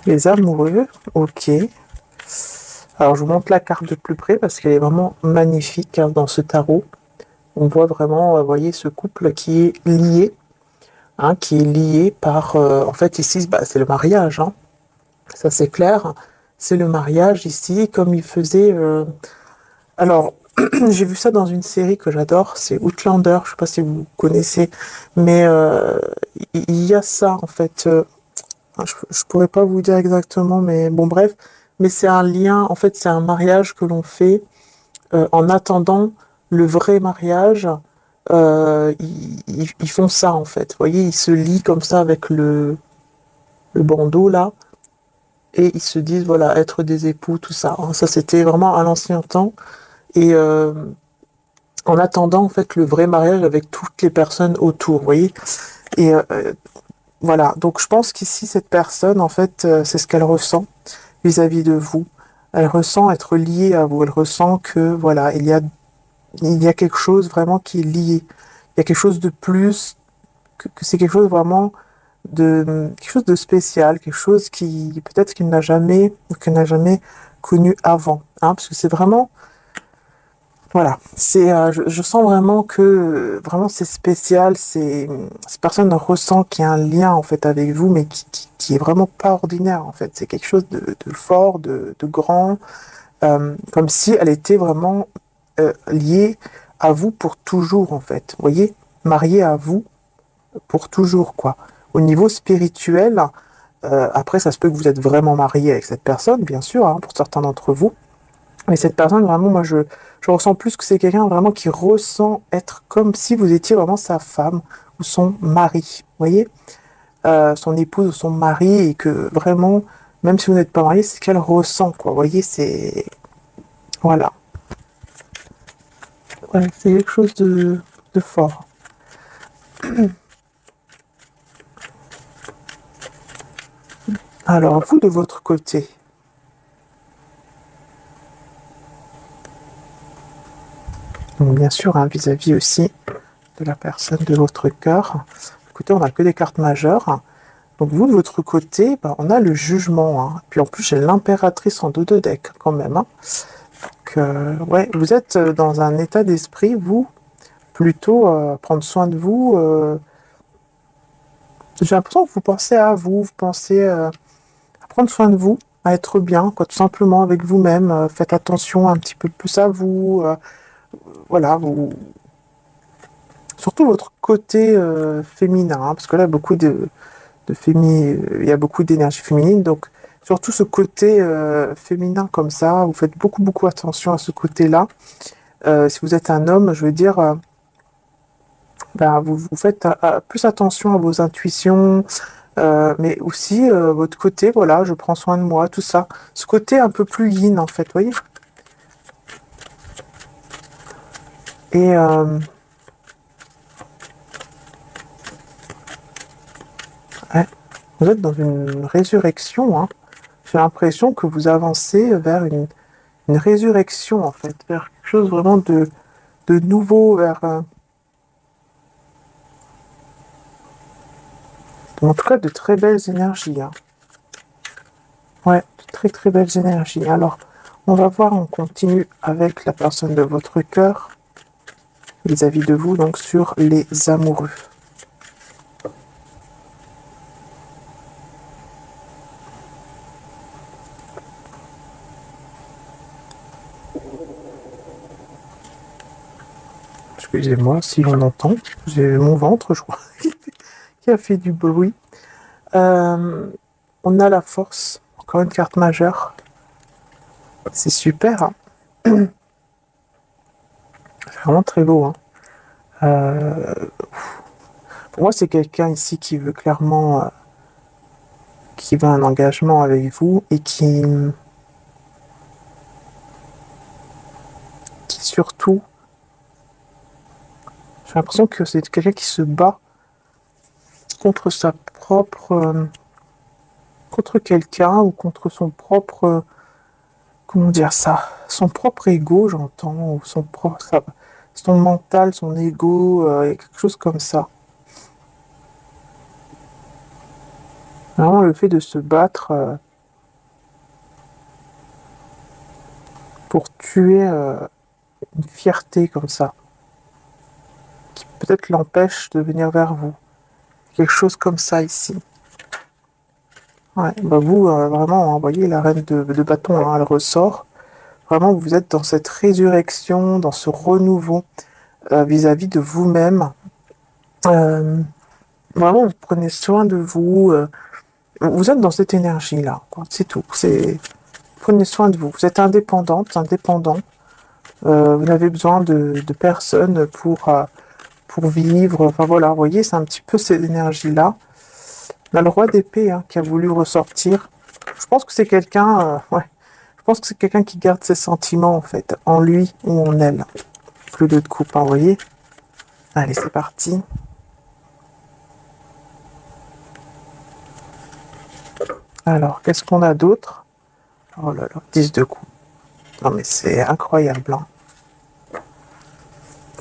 Les amoureux, ok. Alors je vous montre la carte de plus près parce qu'elle est vraiment magnifique hein, dans ce tarot. On voit vraiment, vous voyez, ce couple qui est lié, hein, qui est lié par, en fait ici, bah, c'est le mariage, hein. Ça c'est clair. C'est le mariage ici, comme il faisait. Alors, j'ai vu ça dans une série que j'adore, c'est Outlander. Je sais pas si vous connaissez, mais il y a ça en fait. Je pourrais pas vous dire exactement, mais bon bref. Mais c'est un lien, en fait, c'est un mariage que l'on fait en attendant le vrai mariage. Ils font ça en fait. Vous voyez, ils se lient comme ça avec le bandeau là, et ils se disent voilà être des époux, tout ça, hein. Ça c'était vraiment à l'ancien temps. Et en attendant en fait le vrai mariage avec toutes les personnes autour, vous voyez. Et voilà. Donc je pense qu'ici cette personne en fait, c'est ce qu'elle ressent vis-à-vis de vous. Elle ressent être liée à vous. Elle ressent que voilà, il y a quelque chose vraiment qui est lié. Il y a quelque chose de plus, que c'est quelque chose vraiment de quelque chose de spécial, quelque chose qui peut-être qu'il n'a jamais connu avant, hein, parce que c'est vraiment voilà, je sens vraiment que vraiment c'est spécial, cette personne ressent qu'il y a un lien en fait avec vous, mais qui est vraiment pas ordinaire en fait. C'est quelque chose de fort, de grand, comme si elle était vraiment liée à vous pour toujours en fait. Vous voyez, mariée à vous pour toujours quoi. Au niveau spirituel, après ça se peut que vous êtes vraiment marié avec cette personne, bien sûr, hein, pour certains d'entre vous. Mais cette personne, vraiment, je ressens plus que c'est quelqu'un vraiment qui ressent être comme si vous étiez vraiment sa femme ou son mari. Vous voyez, son épouse ou son mari, et que vraiment, même si vous n'êtes pas marié, c'est ce qu'elle ressent, quoi. Vous voyez, c'est. Voilà. Ouais, c'est quelque chose de fort. Alors, vous, de votre côté, donc bien sûr, hein, vis-à-vis aussi de la personne de votre cœur, écoutez, on n'a que des cartes majeures. Donc vous, de votre côté, bah, on a le jugement, hein. Puis en plus, j'ai l'impératrice en dos de deck quand même, hein. Donc, ouais, vous êtes dans un état d'esprit, vous, plutôt prendre soin de vous. J'ai l'impression que vous pensez à vous, vous pensez à prendre soin de vous, à être bien, quoi, tout simplement avec vous-même. Faites attention un petit peu plus à vous. Voilà, vous, surtout votre côté féminin, hein, parce que là, il y a beaucoup d'énergie féminine, donc surtout ce côté féminin comme ça, vous faites beaucoup beaucoup attention à ce côté-là. Si vous êtes un homme, je veux dire, ben, vous faites plus attention à vos intuitions, mais aussi votre côté, voilà, je prends soin de moi, tout ça. Ce côté un peu plus yin en fait, vous voyez. Et ouais, vous êtes dans une résurrection, hein. J'ai l'impression que vous avancez vers une résurrection en fait, vers quelque chose vraiment de nouveau, vers en tout cas de très belles énergies, hein. Ouais, de très très belles énergies. Alors, on va voir, on continue avec la personne de votre cœur vis-à-vis de vous, donc sur les amoureux. Excusez-moi si on entend, j'ai mon ventre, je crois, qui a fait du bruit. Euh, on a la force, encore une carte majeure. C'est super, hein. C'est vraiment très beau, hein. Euh, pour moi, c'est quelqu'un ici qui veut clairement, qui veut un engagement avec vous et qui surtout, j'ai l'impression que c'est quelqu'un qui se bat contre sa propre, contre quelqu'un ou contre son propre, comment dire ça, son propre ego, j'entends, ou son mental, son ego, quelque chose comme ça. Vraiment le fait de se battre. pour tuer une fierté comme ça, qui peut-être l'empêche de venir vers vous. Quelque chose comme ça ici. Ouais, bah vous, vraiment, vous voyez, la reine de bâton, hein, elle ressort. Vraiment, vous êtes dans cette résurrection, dans ce renouveau vis-à-vis de vous-même. Euh, Vraiment, vous prenez soin de vous. Vous êtes dans cette énergie-là, quoi. C'est tout. Prenez soin de vous. Vous êtes indépendante, indépendant. Vous n'avez besoin de personne pour vivre. Enfin voilà, vous voyez, c'est un petit peu cette énergie-là. On a le roi d'épée hein, qui a voulu ressortir. Je pense que c'est quelqu'un, ouais, je pense que c'est quelqu'un qui garde ses sentiments en fait, en lui ou en elle. Plus de coupe, hein, vous voyez. Allez, c'est parti. Alors, qu'est-ce qu'on a d'autre? Oh là là, 10 de coupe. Non mais c'est incroyable, hein.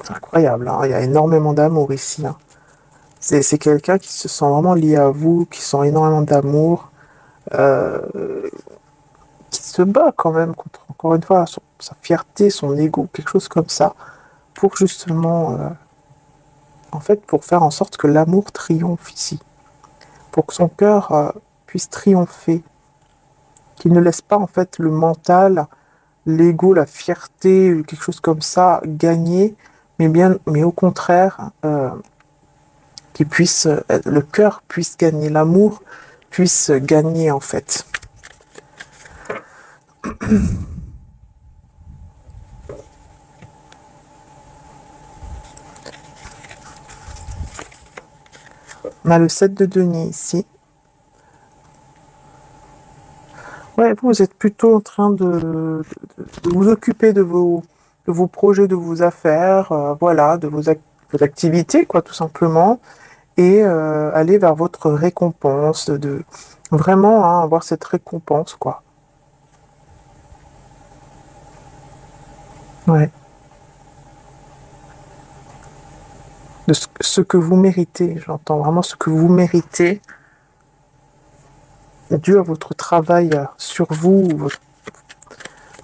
C'est incroyable, hein. Il y a énormément d'amour ici, hein. C'est quelqu'un qui se sent vraiment lié à vous, qui sent énormément d'amour, euh, qui se bat quand même contre, encore une fois, sa fierté, son ego, quelque chose comme ça, pour justement, en fait, pour faire en sorte que l'amour triomphe ici, pour que son cœur puisse triompher, qu'il ne laisse pas en fait le mental, l'ego, la fierté, quelque chose comme ça gagner, mais au contraire, qu'il puisse, le cœur puisse gagner, l'amour puisse gagner en fait. On a le 7 de denier ici. Ouais, vous êtes plutôt en train de vous occuper de vos projets, de vos affaires, voilà, de vos activités, quoi, tout simplement, et aller vers votre récompense, de vraiment hein, avoir cette récompense, quoi. Ouais, de ce que vous méritez, j'entends vraiment ce que vous méritez, dû à votre travail sur vous, votre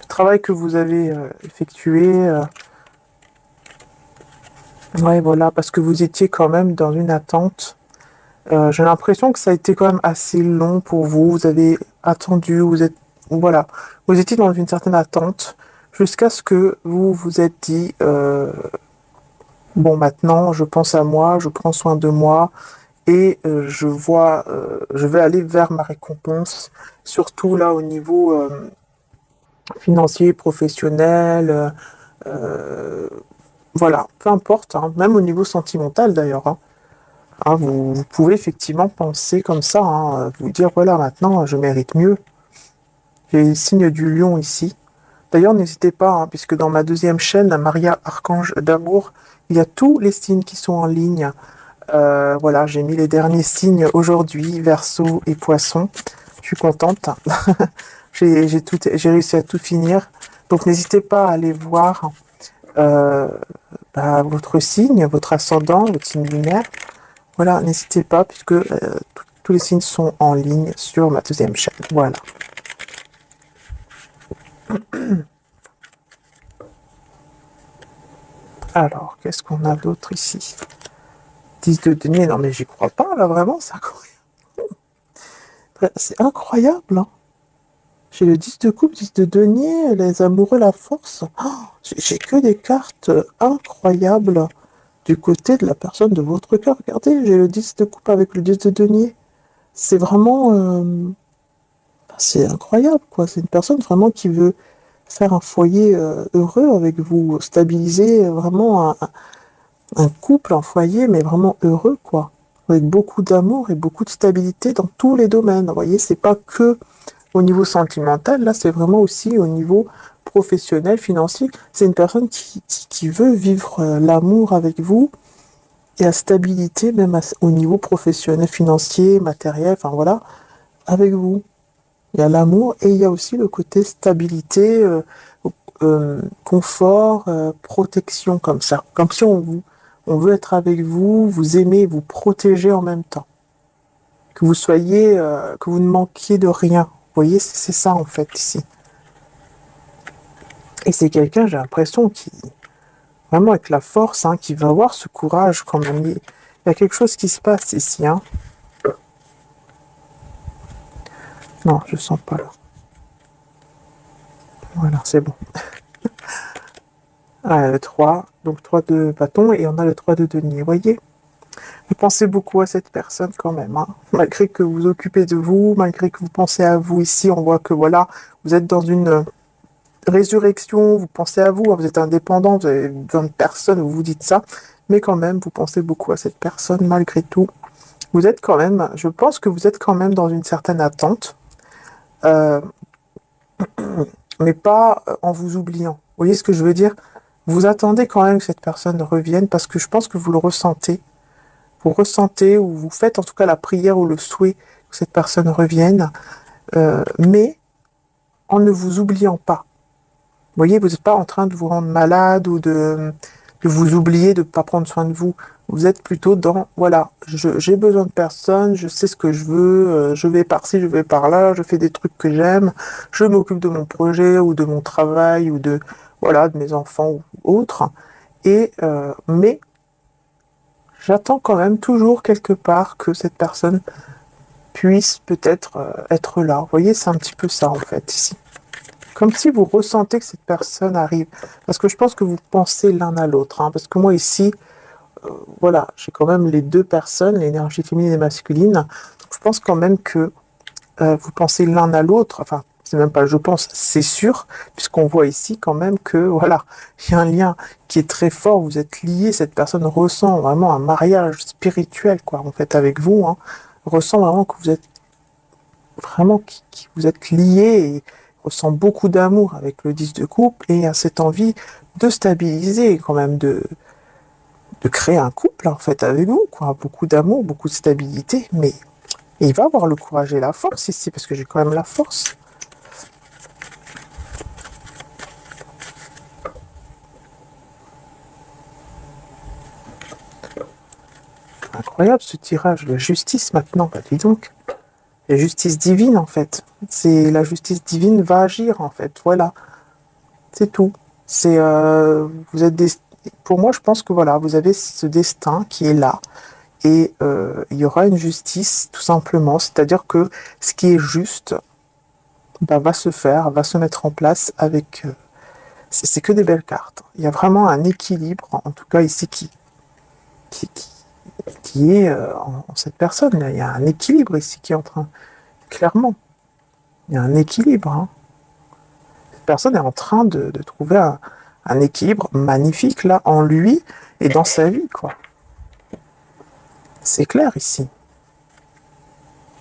travail que vous avez effectué. Ouais, voilà, parce que vous étiez quand même dans une attente. J'ai l'impression que ça a été quand même assez long pour vous. Vous avez attendu, voilà, vous étiez dans une certaine attente jusqu'à ce que vous vous êtes dit, bon, maintenant, je pense à moi, je prends soin de moi et je vais aller vers ma récompense, surtout là au niveau financier, professionnel, voilà, peu importe, hein, même au niveau sentimental d'ailleurs, hein. Hein, vous pouvez effectivement penser comme ça, hein, vous dire voilà, maintenant je mérite mieux. J'ai le signe du lion ici. D'ailleurs, n'hésitez pas, hein, puisque dans ma deuxième chaîne, la Maria Archange d'amour, il y a tous les signes qui sont en ligne. Voilà, j'ai mis les derniers signes aujourd'hui, Verseau et Poisson. Je suis contente. J'ai réussi à tout finir. Donc n'hésitez pas à aller voir euh, votre signe, votre ascendant, votre signe lunaire. Voilà, n'hésitez pas, puisque tous les signes sont en ligne sur ma deuxième chaîne. Voilà. Alors, qu'est-ce qu'on a d'autre ici? 10 de denier, non mais j'y crois pas, là, vraiment, c'est incroyable. C'est incroyable, hein. J'ai le 10 de coupe, 10 de denier, les amoureux, la force. Oh, j'ai que des cartes incroyables du côté de la personne de votre cœur. Regardez, j'ai le 10 de coupe avec le 10 de denier. C'est vraiment... c'est incroyable, quoi. C'est une personne vraiment qui veut faire un foyer heureux avec vous, stabiliser vraiment un couple, un foyer, mais vraiment heureux, quoi. Avec beaucoup d'amour et beaucoup de stabilité dans tous les domaines. Vous voyez, c'est pas que au niveau sentimental, là, c'est vraiment aussi au niveau professionnel, financier. C'est une personne qui veut vivre l'amour avec vous et la stabilité, même au niveau professionnel, financier, matériel, enfin voilà, avec vous. Il y a l'amour et il y a aussi le côté stabilité, confort, protection comme ça. Comme si on veut être avec vous, vous aimer, vous protéger en même temps. Que vous soyez, que vous ne manquiez de rien. Vous voyez, c'est ça en fait ici. Et c'est quelqu'un, j'ai l'impression, qui, vraiment avec la force, hein, qui va avoir ce courage quand même. Il y a quelque chose qui se passe ici, hein. Non, je sens pas là. Voilà, c'est bon. Ah, le 3, donc 3 de bâton, et on a le 3 de denier, vous voyez? Vous pensez beaucoup à cette personne quand même, hein. Malgré que vous vous occupez de vous, malgré que vous pensez à vous ici, on voit que voilà, vous êtes dans une résurrection, vous pensez à vous, hein, vous êtes indépendant, vous avez besoin de personne, vous vous dites ça, mais quand même, vous pensez beaucoup à cette personne malgré tout. Vous êtes quand même, je pense que vous êtes quand même dans une certaine attente, euh, mais pas en vous oubliant. Vous voyez ce que je veux dire? Vous attendez quand même que cette personne revienne parce que je pense que vous le ressentez. Vous ressentez ou vous faites en tout cas la prière ou le souhait que cette personne revienne, mais en ne vous oubliant pas. Vous voyez, vous n'êtes pas en train de vous rendre malade ou de vous oublier, de ne pas prendre soin de vous. Vous êtes plutôt dans, voilà, j'ai besoin de personne, je sais ce que je veux, je vais par-ci, je vais par-là, je fais des trucs que j'aime, je m'occupe de mon projet ou de mon travail ou de, voilà, de mes enfants ou autres. Mais j'attends quand même toujours quelque part que cette personne puisse peut-être être là. Vous voyez, c'est un petit peu ça en fait ici. Comme si vous ressentez que cette personne arrive. Parce que je pense que vous pensez l'un à l'autre, hein. Parce que moi ici, voilà, j'ai quand même les deux personnes, l'énergie féminine et masculine. Donc je pense quand même que vous pensez l'un à l'autre. Enfin, c'est même pas je pense, c'est sûr, puisqu'on voit ici quand même que, voilà, il y a un lien qui est très fort. Vous êtes liés, cette personne ressent vraiment un mariage spirituel, quoi, en fait, avec vous, hein. Ressent vraiment que vous êtes vraiment qui vous êtes liés et ressent beaucoup d'amour avec le 10 de coupe et a cette envie de stabiliser quand même, de créer un couple en fait avec vous, quoi. Beaucoup d'amour, beaucoup de stabilité, mais il va avoir le courage et la force ici, parce que j'ai quand même la force. Incroyable ce tirage, la justice maintenant, bah dis donc. La justice divine en fait. C'est la justice divine va agir en fait, voilà. C'est tout. C'est vous êtes des... Pour moi, je pense que voilà, vous avez ce destin qui est là et il y aura une justice tout simplement. C'est-à-dire que ce qui est juste bah, va se faire, va se mettre en place avec. C'est que des belles cartes. Il y a vraiment un équilibre, en tout cas ici, qui, qui, qui est en cette personne. Il y a un équilibre ici qui est en train, clairement, il y a un équilibre, hein. Cette personne est en train de trouver un équilibre magnifique là en lui et dans sa vie, quoi. C'est clair ici.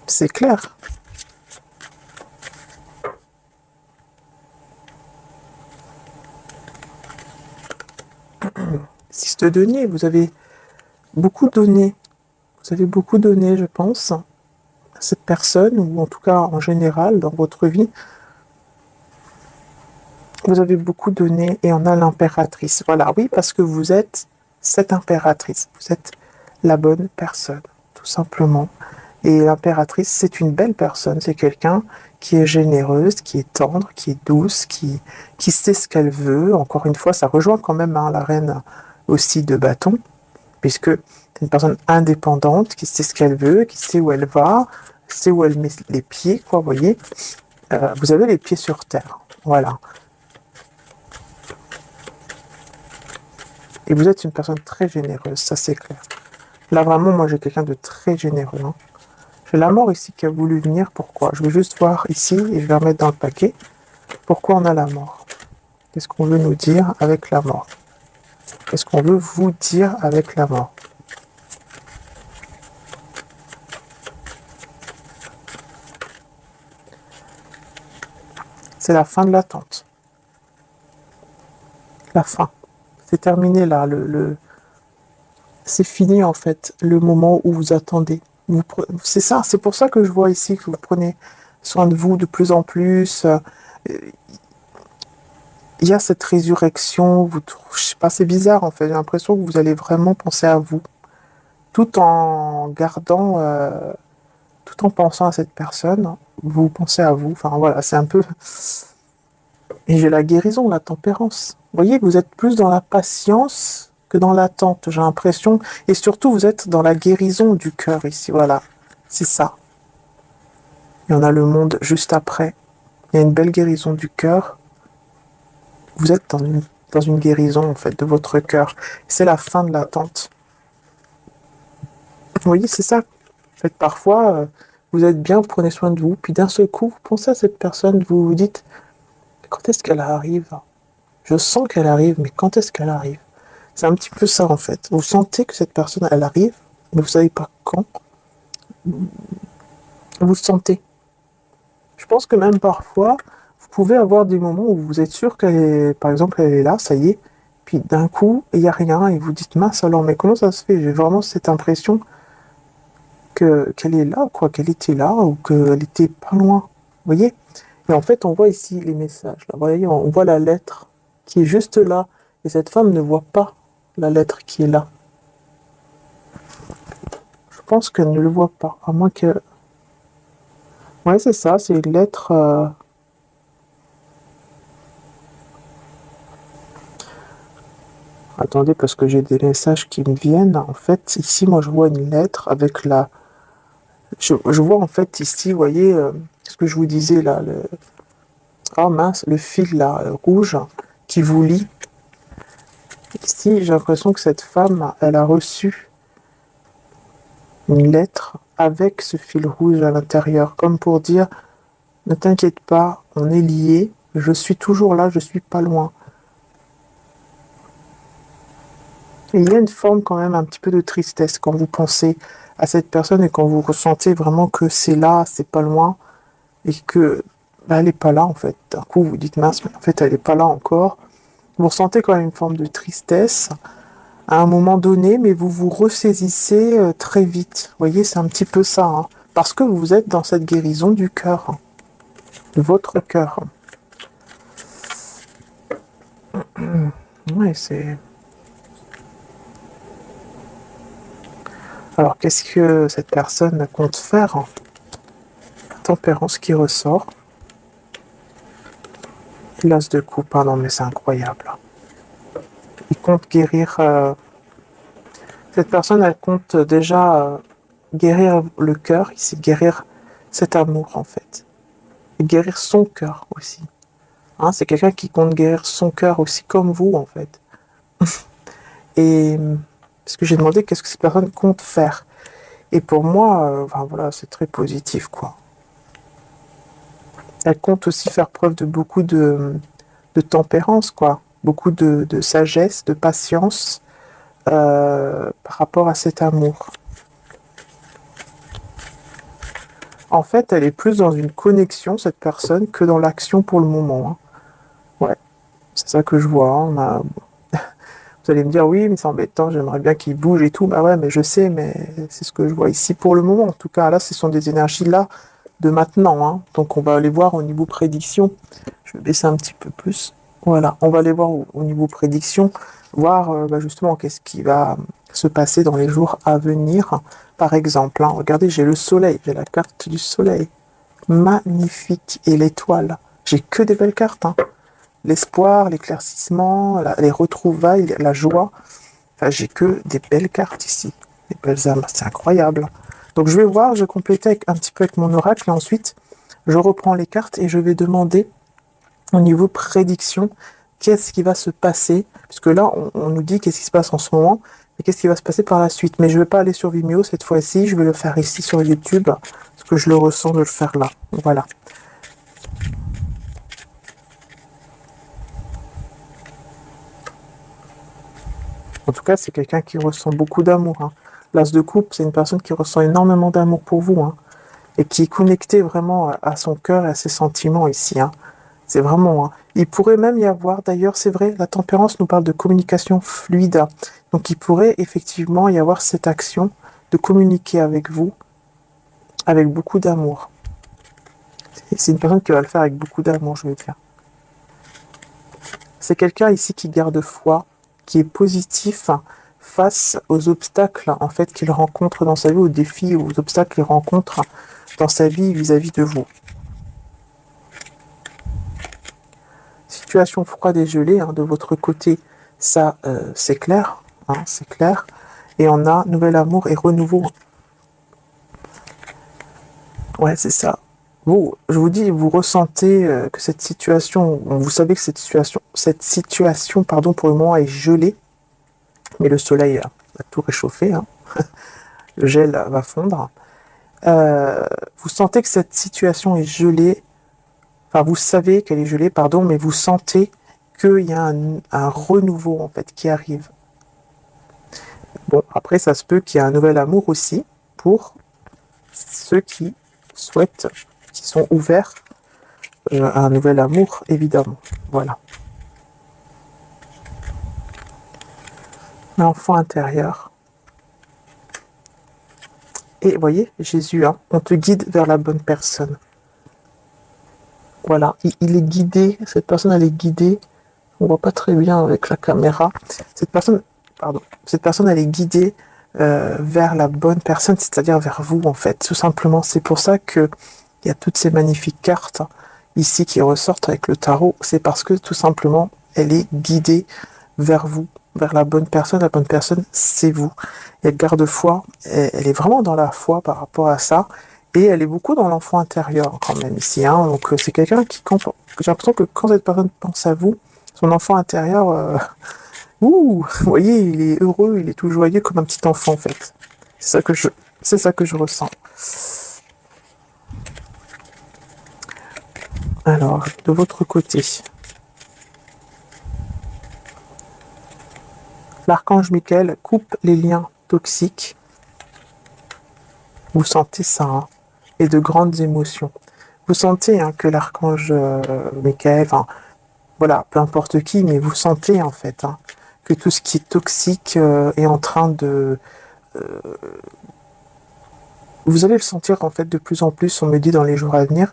C'est clair. 6 de denier, vous avez beaucoup donné. Vous avez beaucoup donné, je pense, à cette personne, ou en tout cas en général dans votre vie. Vous avez beaucoup donné et on a l'impératrice. Voilà, oui, parce que vous êtes cette impératrice. Vous êtes la bonne personne, tout simplement. Et l'impératrice, c'est une belle personne. C'est quelqu'un qui est généreuse, qui est tendre, qui est douce, qui sait ce qu'elle veut. Encore une fois, ça rejoint quand même hein, la reine aussi de bâton, puisque c'est une personne indépendante, qui sait ce qu'elle veut, qui sait où elle va, sait où elle met les pieds, quoi, vous voyez. Vous avez les pieds sur terre. Voilà. Et vous êtes une personne très généreuse, ça c'est clair. Là vraiment, moi j'ai quelqu'un de très généreux, hein. J'ai la mort ici qui a voulu venir, pourquoi? Je vais juste voir ici et je vais remettre dans le paquet. Pourquoi on a la mort? Qu'est-ce qu'on veut nous dire avec la mort? Qu'est-ce qu'on veut vous dire avec la mort? C'est la fin de l'attente. La fin. C'est terminé là, c'est fini en fait, le moment où vous attendez. C'est ça, c'est pour ça que je vois ici que vous prenez soin de vous de plus en plus. Il y a cette résurrection, je sais pas, c'est bizarre en fait, j'ai l'impression que vous allez vraiment penser à vous, tout en gardant, tout en pensant à cette personne, vous pensez à vous, enfin voilà, c'est un peu, Et j'ai la guérison, la tempérance. Vous voyez, vous êtes plus dans la patience que dans l'attente, j'ai l'impression. Et surtout, vous êtes dans la guérison du cœur ici, voilà. C'est ça. Il y en a le monde juste après. Il y a une belle guérison du cœur. Vous êtes dans une guérison, en fait, de votre cœur. C'est la fin de l'attente. Vous voyez, c'est ça. En fait, parfois, vous êtes bien, vous prenez soin de vous, puis d'un seul coup, vous pensez à cette personne, vous vous dites, quand est-ce qu'elle arrive? Je sens qu'elle arrive, mais quand est-ce qu'elle arrive? C'est un petit peu ça, en fait. Vous sentez que cette personne, elle arrive, mais vous savez pas quand. Vous le sentez. Je pense que même parfois, vous pouvez avoir des moments où vous êtes sûr qu'elle est, par exemple, elle est là, ça y est, puis d'un coup, il n'y a rien, et vous dites, mince alors, mais comment ça se fait? J'ai vraiment cette impression qu'elle est là, quoi, qu'elle était là, ou qu'elle était pas loin. Vous voyez? Et en fait, on voit ici les messages. Là. Vous voyez, on voit la lettre qui est juste là. Et cette femme ne voit pas la lettre qui est là. Je pense qu'elle ne le voit pas. À moins que... Ouais, c'est ça, c'est une lettre... Attendez, parce que j'ai des messages qui me viennent. En fait, ici, moi, je vois une lettre avec la... Je vois, en fait, ici, vous voyez, ce que je vous disais, là, le... Oh mince, le fil, là, rouge, qui vous lie. Ici, j'ai l'impression que cette femme, elle a reçu une lettre avec ce fil rouge à l'intérieur, comme pour dire, ne t'inquiète pas, on est liés, je suis toujours là, je suis pas loin. Et il y a une forme quand même un petit peu de tristesse quand vous pensez à cette personne et quand vous ressentez vraiment que c'est là, c'est pas loin, et que bah, elle est pas là en fait. D'un coup, vous dites mince, mais en fait, elle est pas là encore. Vous ressentez quand même une forme de tristesse à un moment donné, mais vous vous ressaisissez très vite. Vous voyez, c'est un petit peu ça, hein, parce que vous êtes dans cette guérison du cœur, hein, de votre cœur. Ouais, c'est... Alors, qu'est-ce que cette personne compte faire? Tempérance qui ressort. L'as de coupe, ah non mais c'est incroyable. Il compte guérir... Cette personne, elle compte déjà guérir le cœur, ici, guérir cet amour en fait. Et guérir son cœur aussi. Hein, c'est quelqu'un qui compte guérir son cœur aussi comme vous en fait. Et parce que j'ai demandé qu'est-ce que cette personne compte faire. Et pour moi, enfin, voilà, c'est très positif quoi. Elle compte aussi faire preuve de beaucoup de tempérance quoi. Beaucoup de sagesse, de patience par rapport à cet amour. En fait, elle est plus dans une connexion, cette personne, que dans l'action pour le moment. Hein. Ouais, c'est ça que je vois. Hein. Vous allez me dire, oui, mais c'est embêtant, j'aimerais bien qu'il bouge et tout. Bah ouais, mais je sais, mais c'est ce que je vois ici pour le moment. En tout cas, là, ce sont des énergies là de maintenant. Hein. Donc, on va aller voir au niveau prédiction. Je vais baisser un petit peu plus. Voilà, on va aller voir au niveau prédiction, voir bah, justement qu'est-ce qui va se passer dans les jours à venir. Par exemple, hein, regardez, j'ai le soleil, j'ai la carte du soleil. Magnifique. Et l'étoile. J'ai que des belles cartes. Hein. L'espoir, l'éclaircissement, les retrouvailles, la joie. Enfin, j'ai que des belles cartes ici. Des belles âmes. C'est incroyable. Donc je vais voir, je vais compléter un petit peu avec mon oracle et ensuite je reprends les cartes et je vais demander au niveau prédiction qu'est-ce qui va se passer. Puisque là, on nous dit qu'est-ce qui se passe en ce moment, mais qu'est-ce qui va se passer par la suite. Mais je ne vais pas aller sur Vimeo cette fois-ci, je vais le faire ici sur YouTube, parce que je le ressens de le faire là. Voilà. En tout cas, c'est quelqu'un qui ressent beaucoup d'amour. Hein. L'as de coupe, c'est une personne qui ressent énormément d'amour pour vous, hein, et qui est connectée vraiment à son cœur et à ses sentiments ici. Hein. C'est vraiment... Hein. Il pourrait même y avoir, d'ailleurs, c'est vrai, la tempérance nous parle de communication fluide. Donc il pourrait effectivement y avoir cette action de communiquer avec vous avec beaucoup d'amour. C'est une personne qui va le faire avec beaucoup d'amour, je veux dire. C'est quelqu'un ici qui garde foi, qui est positif face aux obstacles en fait qu'il rencontre dans sa vie, aux défis, aux obstacles qu'il rencontre dans sa vie vis-à-vis de vous. situation froide et gelée, hein, de votre côté, ça, c'est clair, hein, c'est clair. Et on a nouvel amour et renouveau. Ouais, c'est ça. Vous, je vous dis, vous ressentez que cette situation, vous savez que cette situation, pardon, pour le moment est gelée, mais le soleil va tout réchauffer, hein. Le gel va fondre. Vous sentez que cette situation est gelée, enfin vous savez qu'elle est gelée, pardon, mais vous sentez qu'il y a un renouveau en fait qui arrive. Bon, après ça se peut qu'il y ait un nouvel amour aussi pour ceux qui souhaitent, qui sont ouverts à un nouvel amour, évidemment. Voilà. L'enfant intérieur. Et vous voyez, Jésus, hein, on te guide vers la bonne personne. Voilà, il est guidé, cette personne elle est guidée, on voit pas très bien avec la caméra. Cette personne, pardon, cette personne elle est guidée vers la bonne personne, c'est-à-dire vers vous en fait, tout simplement. C'est pour ça que il y a toutes ces magnifiques cartes ici qui ressortent avec le tarot. C'est parce que tout simplement elle est guidée vers vous, vers la bonne personne. La bonne personne, c'est vous. Et elle garde foi, elle est vraiment dans la foi par rapport à ça. Et elle est beaucoup dans l'enfant intérieur quand même ici, hein. Donc c'est quelqu'un qui, j'ai l'impression que quand cette personne pense à vous, son enfant intérieur, ouh, vous voyez, il est heureux, il est tout joyeux comme un petit enfant en fait. C'est ça que je ressens. Alors, de votre côté, l'archange Michael coupe les liens toxiques. Vous sentez ça, hein, et de grandes émotions. Vous sentez hein, que l'archange Michael, enfin, voilà, peu importe qui, mais vous sentez en fait hein, que tout ce qui est toxique est en train de... vous allez le sentir en fait de plus en plus, on me dit dans les jours à venir,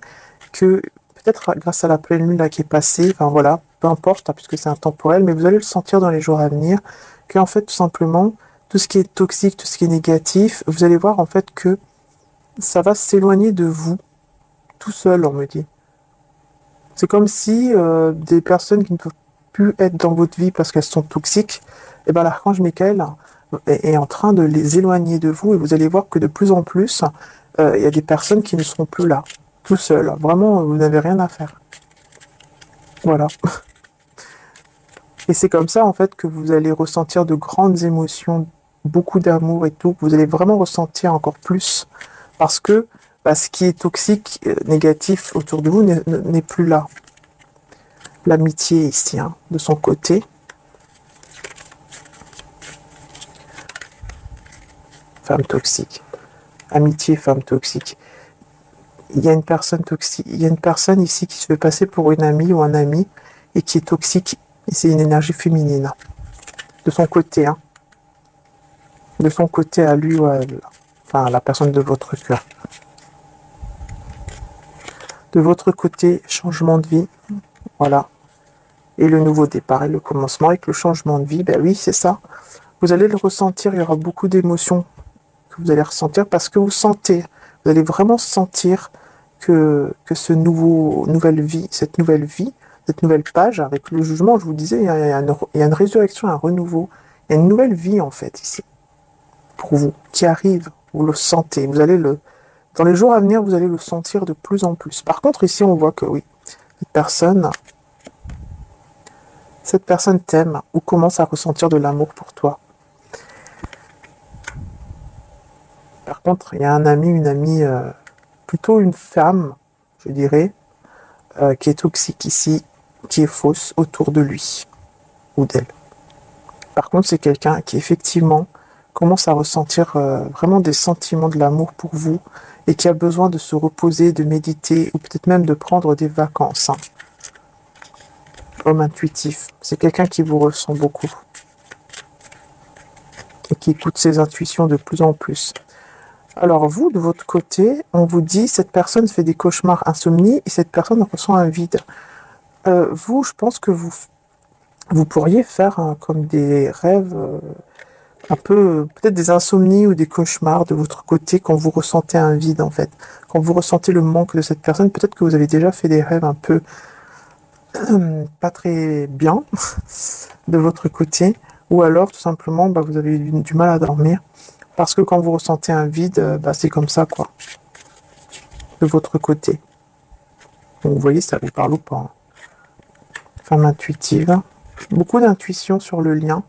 que peut-être grâce à la pleine lune là qui est passée, enfin voilà, peu importe, hein, puisque c'est intemporel, mais vous allez le sentir dans les jours à venir, que en fait tout simplement, tout ce qui est toxique, tout ce qui est négatif, vous allez voir en fait que ça va s'éloigner de vous, tout seul on me dit. C'est comme si des personnes qui ne peuvent plus être dans votre vie parce qu'elles sont toxiques, et ben l'archange Michael est en train de les éloigner de vous et vous allez voir que de plus en plus, il y a des personnes qui ne seront plus là, tout seul. Vraiment, vous n'avez rien à faire. Voilà. Et c'est comme ça en fait que vous allez ressentir de grandes émotions, beaucoup d'amour et tout. Vous allez vraiment ressentir encore plus parce que bah, ce qui est toxique, négatif autour de vous n'est plus là. L'amitié ici, hein, de son côté. Femme toxique. Amitié, femme toxique. Il y a une personne toxique. Il y a une personne ici qui se fait passer pour une amie ou un ami et qui est toxique. Et c'est une énergie féminine. De son côté, hein. De son côté à lui ou à elle. Enfin, la personne de votre cœur. De votre côté, changement de vie. Voilà. Et le nouveau départ et le commencement avec le changement de vie, ben oui, c'est ça. Vous allez le ressentir, il y aura beaucoup d'émotions que vous allez ressentir parce que vous allez vraiment sentir que nouvelle vie, cette nouvelle page avec le jugement, je vous disais, il y a une résurrection, un renouveau, il y a une nouvelle vie en fait ici, pour vous, qui arrive, vous le sentez, dans les jours à venir, vous allez le sentir de plus en plus. Par contre, ici, on voit que oui, cette personne t'aime ou commence à ressentir de l'amour pour toi. Par contre, il y a un ami, une amie, plutôt une femme, je dirais, qui est toxique ici, qui est fausse autour de lui ou d'elle. Par contre, c'est quelqu'un qui effectivement commence à ressentir vraiment des sentiments de l'amour pour vous et qui a besoin de se reposer, de méditer ou peut-être même de prendre des vacances. Hein. Homme intuitif, c'est quelqu'un qui vous ressent beaucoup et qui écoute ses intuitions de plus en plus. Alors vous, de votre côté, on vous dit cette personne fait des cauchemars, insomnie et cette personne ressent un vide. Vous, je pense que vous pourriez faire comme des rêves, un peu peut-être des insomnies ou des cauchemars de votre côté quand vous ressentez un vide en fait. Quand vous ressentez le manque de cette personne, peut-être que vous avez déjà fait des rêves un peu pas très bien de votre côté, ou alors tout simplement vous avez du mal à dormir, parce que quand vous ressentez un vide, c'est comme ça quoi, de votre côté. Donc, vous voyez, ça vous parle ou pas, hein. Femme intuitive, beaucoup d'intuition sur le lien.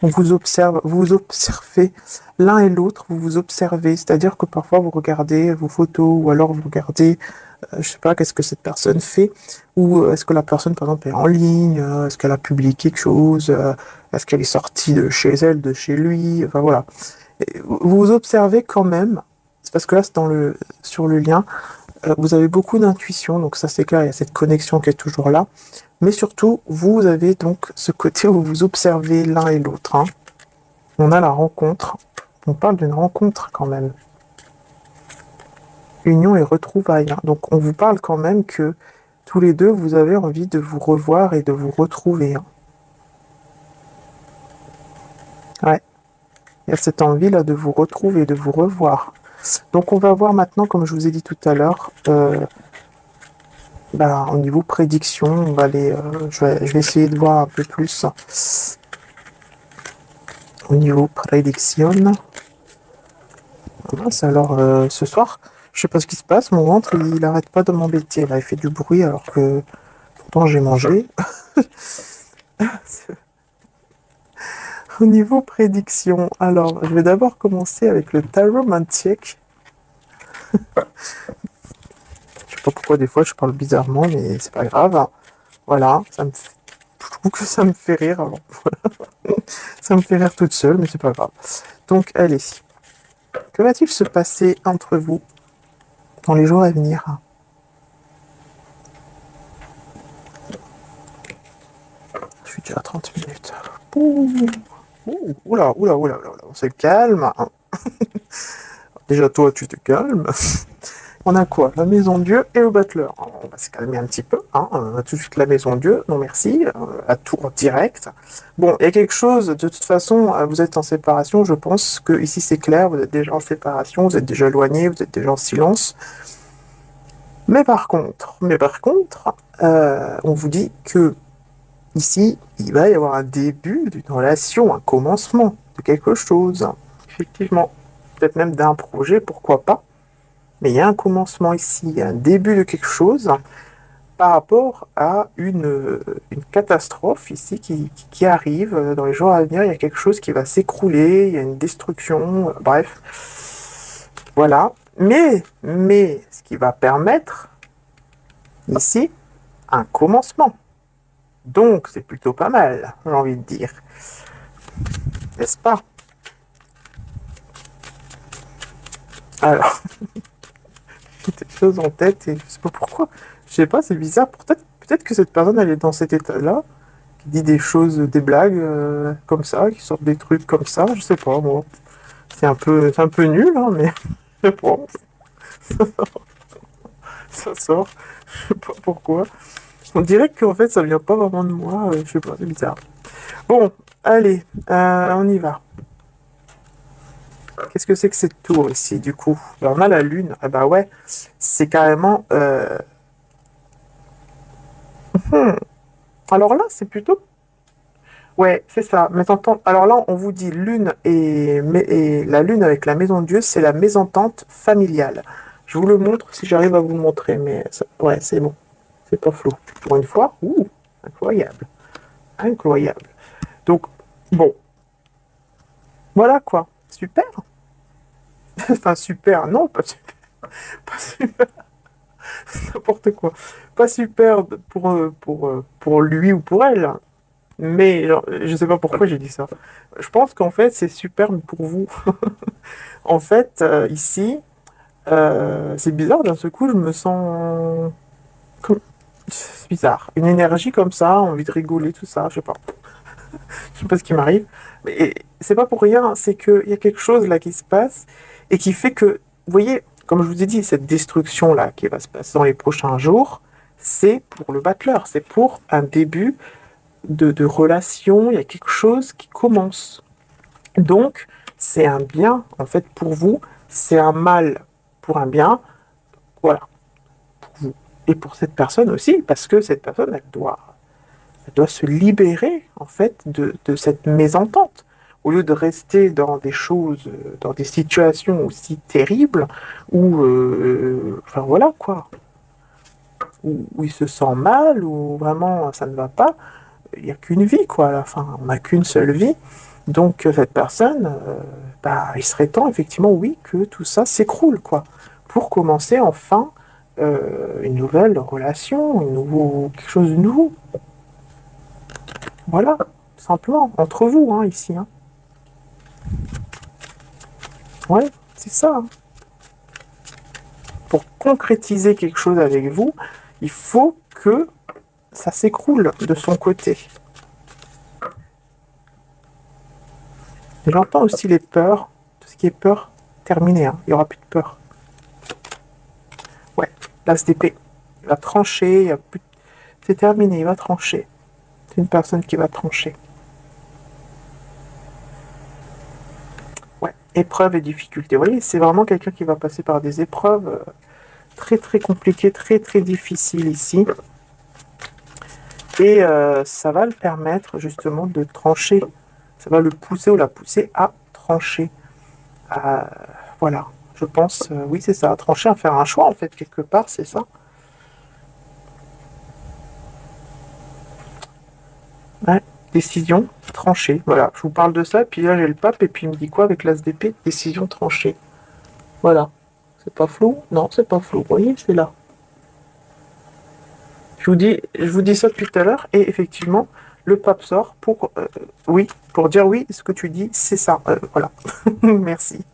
On vous observe, vous vous observez l'un et l'autre, vous vous observez, c'est-à-dire que parfois vous regardez vos photos ou alors vous regardez, je sais pas, qu'est-ce que cette personne fait, ou est-ce que la personne par exemple est en ligne, est-ce qu'elle a publié quelque chose, est-ce qu'elle est sortie de chez elle, de chez lui, enfin voilà. Et vous vous observez quand même, c'est parce que là c'est sur le lien, vous avez beaucoup d'intuition, donc ça c'est clair, il y a cette connexion qui est toujours là. Mais surtout, vous avez donc ce côté où vous observez l'un et l'autre, hein. On a la rencontre. On parle d'une rencontre quand même. Union et retrouvailles, hein. Donc on vous parle quand même que tous les deux, vous avez envie de vous revoir et de vous retrouver, hein. Ouais, il y a cette envie là de vous retrouver, de vous revoir. Donc on va voir maintenant, comme je vous ai dit tout à l'heure, au niveau prédiction, on va aller, je vais essayer de voir un peu plus au niveau prédiction. Mince, alors ce soir, je sais pas ce qui se passe, mon ventre il arrête pas de m'embêter. Là, il fait du bruit alors que pourtant j'ai mangé. Au niveau prédiction, alors je vais d'abord commencer avec le tarot mantique. Je sais pas pourquoi des fois je parle bizarrement, mais c'est pas grave, hein. Voilà, je trouve que ça me fait rire. Alors, voilà. Ça me fait rire toute seule, mais c'est pas grave. Donc allez, que va-t-il se passer entre vous dans les jours à venir? Je suis déjà à 30 minutes. Ouh. Oula, oula, oula, oula, on se calme, hein. Déjà, toi, tu te calmes. On a quoi? La maison Dieu et le battleur. On va se calmer un petit peu, hein. On a tout de suite la maison Dieu. Non, merci. À tour direct. Bon, il y a quelque chose. De toute façon, vous êtes en séparation. Je pense que ici, c'est clair. Vous êtes déjà en séparation. Vous êtes déjà éloigné. Vous êtes déjà en silence. Mais par contre, on vous dit que ici, il va y avoir un début d'une relation, un commencement de quelque chose. Effectivement, peut-être même d'un projet, pourquoi pas. Mais il y a un commencement ici, il y a un début de quelque chose par rapport à une catastrophe ici qui arrive dans les jours à venir. Il y a quelque chose qui va s'écrouler, il y a une destruction, bref. Voilà. Mais, ce qui va permettre ici un commencement. Donc, c'est plutôt pas mal, j'ai envie de dire. N'est-ce pas? Alors, j'ai des choses en tête et je sais pas pourquoi. Je sais pas, c'est bizarre. Peut-être que cette personne, elle est dans cet état-là, qui dit des choses, des blagues comme ça, qui sortent des trucs comme ça. Je sais pas, moi. C'est un peu nul, hein, mais je pense. Ça sort. Je sais pas pourquoi. On dirait qu'en fait, ça vient pas vraiment de moi. Je sais pas, c'est bizarre. Bon, allez, on y va. Qu'est-ce que c'est que cette tour ici, du coup? Alors, on a la lune. Ah bah ouais, c'est carrément... hmm. Alors là, c'est plutôt... Ouais, c'est ça. Alors là, on vous dit lune et la lune avec la maison de Dieu, c'est la mésentente familiale. Je vous le montre si j'arrive à vous le montrer, mais ouais, c'est bon. C'est pas flou. Pour une fois, incroyable. Incroyable. Donc, bon, voilà quoi. Super. Enfin, super. Non, pas super. Pas super. N'importe quoi. Pas super pour lui ou pour elle, hein. Mais genre, je sais pas pourquoi j'ai dit ça. Je pense qu'en fait, c'est superbe pour vous. En fait, ici, c'est bizarre, d'un seul coup, je me sens... C'est bizarre. Une énergie comme ça, envie de rigoler, tout ça, je sais pas. Je sais pas ce qui m'arrive. Mais c'est pas pour rien, c'est qu'il y a quelque chose là qui se passe et qui fait que, vous voyez, comme je vous ai dit, cette destruction là qui va se passer dans les prochains jours, c'est pour le battleur, c'est pour un début de relation, il y a quelque chose qui commence. Donc, c'est un bien, en fait, pour vous, c'est un mal pour un bien, voilà, pour vous. Et pour cette personne aussi, parce que cette personne, elle doit se libérer, en fait, de cette mésentente. Au lieu de rester dans des choses, dans des situations aussi terribles, où, enfin voilà quoi, où il se sent mal, où vraiment ça ne va pas, il n'y a qu'une vie quoi à la fin, on n'a qu'une seule vie. Donc cette personne, bah, il serait temps effectivement, oui, que tout ça s'écroule quoi, pour commencer enfin une nouvelle relation, quelque chose de nouveau. Voilà, simplement, entre vous, hein, ici. Hein. Ouais, c'est ça. Hein. Pour concrétiser quelque chose avec vous, il faut que ça s'écroule de son côté. J'entends aussi les peurs, tout ce qui est peur, terminé. Hein. Il n'y aura plus de peur. Ouais, l'as d'épée. Il va trancher, il y a plus... c'est terminé, il va trancher. C'est une personne qui va trancher. Ouais, épreuves et difficultés. Vous voyez, c'est vraiment quelqu'un qui va passer par des épreuves très très compliquées, très très difficiles ici. Et ça va le permettre justement de trancher. Ça va le pousser ou la pousser à trancher. À- voilà, je pense, oui c'est ça, à trancher, à faire un choix en fait, quelque part, c'est ça. Ouais, décision tranchée. Voilà, je vous parle de ça, puis là j'ai le pape, et puis il me dit quoi avec l'as d'épée? Décision tranchée. Voilà. C'est pas flou? Non, c'est pas flou. Vous voyez, c'est là. Je vous dis ça depuis tout à l'heure, et effectivement, le pape sort pour, oui, pour dire oui, ce que tu dis, c'est ça. Voilà. Merci.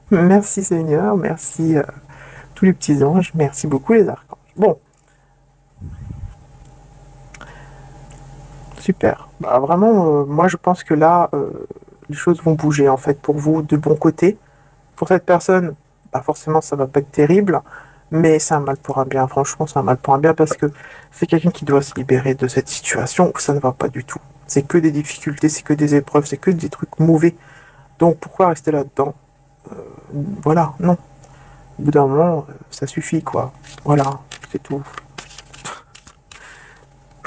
Merci Seigneur, merci tous les petits anges, merci beaucoup les archanges. Bon, super. Bah, vraiment, moi je pense que là, les choses vont bouger en fait pour vous de bon côté. Pour cette personne, bah forcément ça va pas être terrible, mais c'est un mal pour un bien. Franchement, c'est un mal pour un bien parce que c'est quelqu'un qui doit se libérer de cette situation où ça ne va pas du tout. C'est que des difficultés, c'est que des épreuves, c'est que des trucs mauvais. Donc pourquoi rester là-dedans? Voilà, non. Au bout d'un moment, ça suffit quoi. Voilà, c'est tout.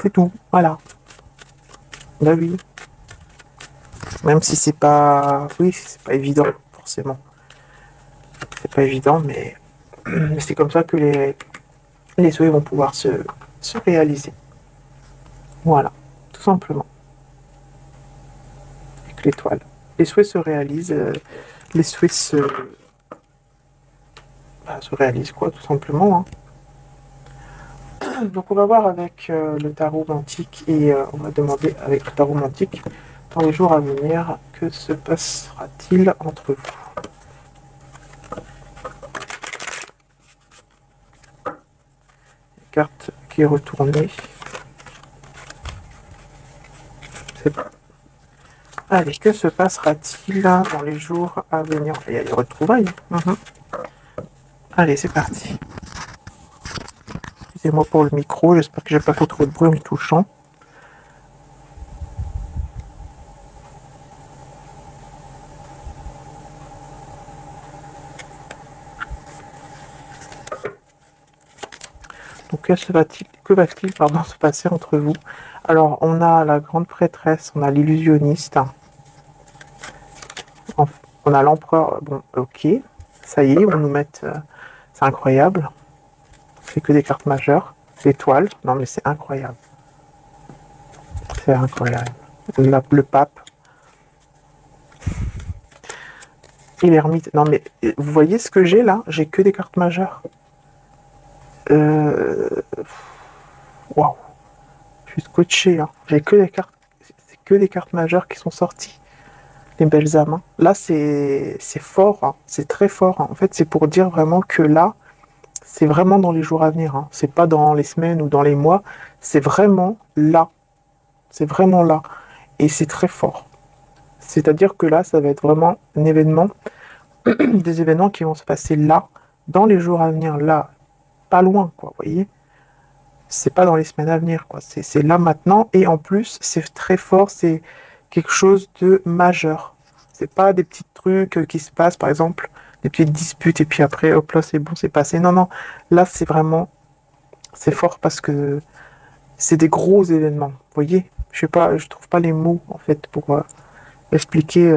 C'est tout. Voilà. Bah oui. Même si c'est pas. Oui, c'est pas évident, forcément. C'est pas évident, mais c'est comme ça que les souhaits vont pouvoir se réaliser. Voilà, tout simplement. Avec l'étoile. Les souhaits se réalisent. Les souhaits se réalisent, quoi, tout simplement. Hein. Donc, on va voir avec le tarot mantique et on va demander avec le tarot mantique dans les jours à venir que se passera-t-il entre vous. Carte qui est retournée. C'est bon. Allez, que se passera-t-il dans les jours à venir? Il y a les retrouvailles. Allez, c'est parti. Excusez-moi pour le micro, j'espère que j'ai pas fait trop de bruit en me touchant. Donc, que va-t-il se passer entre vous? Alors, on a la grande prêtresse, on a l'illusionniste, on a l'empereur. Bon, ok, ça y est, on nous met. C'est incroyable. C'est que des cartes majeures. L'étoile, non mais c'est incroyable. C'est incroyable. Le pape et l'ermite. Non mais vous voyez ce que j'ai là? J'ai que des cartes majeures. Euh... Waouh. Je suis scotché. Hein. J'ai que des cartes. C'est que des cartes majeures qui sont sorties. Les belles âmes. Hein. Là c'est fort. Hein. C'est très fort. Hein. En fait c'est pour dire vraiment que là c'est vraiment dans les jours à venir. Hein. C'est pas dans les semaines ou dans les mois. C'est vraiment là. C'est vraiment là. Et c'est très fort. C'est-à-dire que là, ça va être vraiment un événement, des événements qui vont se passer là, dans les jours à venir, là, pas loin, quoi, vous voyez. C'est pas dans les semaines à venir, quoi. C'est là maintenant, et en plus, c'est très fort, c'est quelque chose de majeur. C'est pas des petits trucs qui se passent, par exemple, des petites disputes, et puis après, hop là, c'est bon, c'est passé. Non, non, là, c'est vraiment C'est fort parce que c'est des gros événements, vous voyez? Je sais pas, je trouve pas les mots, en fait, pour expliquer